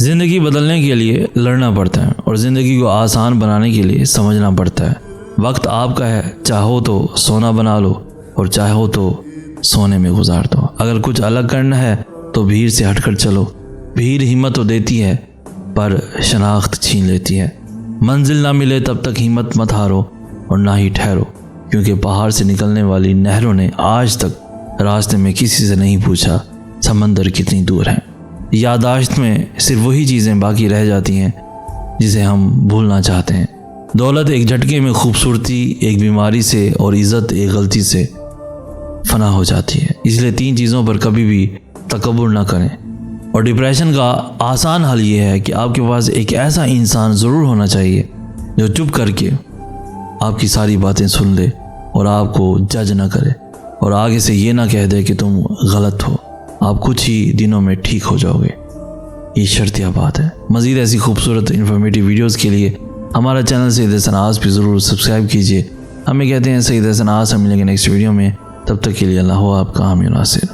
ज़िंदगी बदलने के लिए लड़ना पड़ता है और ज़िंदगी को आसान बनाने के लिए समझना पड़ता है। वक्त आपका है, चाहो तो सोना बना लो और चाहो तो सोने में गुजार दो। अगर कुछ अलग करना है तो भीड़ से हटकर चलो। भीड़ हिम्मत तो देती है पर शनाख्त छीन लेती है। मंजिल ना मिले तब तक हिम्मत मत हारो और ना ही ठहरो, क्योंकि पहाड़ से निकलने वाली नहरों ने आज तक रास्ते में किसी से नहीं पूछा समंदर कितनी दूर है। यादाश्त में सिर्फ वही चीज़ें बाकी रह जाती हैं जिसे हम भूलना चाहते हैं। दौलत एक झटके में, खूबसूरती एक बीमारी से और इज़्ज़त एक गलती से फना हो जाती है। इसलिए 3 चीज़ों पर कभी भी तकब्बुर ना करें। और डिप्रेशन का आसान हल ये है कि आपके पास एक ऐसा इंसान ज़रूर होना चाहिए जो चुप करके आपकी सारी बातें सुन ले और आपको जज ना करे और आगे से ये ना कह दे कि तुम गलत हो। आप कुछ ही दिनों में ठीक हो जाओगे, ये शर्तिया बात है। मज़ीद ऐसी खूबसूरत इन्फॉर्मेटिव वीडियोस के लिए हमारा चैनल सईद हसन आस भी ज़रूर सब्सक्राइब कीजिए। हमें कहते हैं सईद हसन आस। हम मिलेंगे नेक्स्ट वीडियो में, तब तक के लिए अल्लाह आपका हामी नासिर।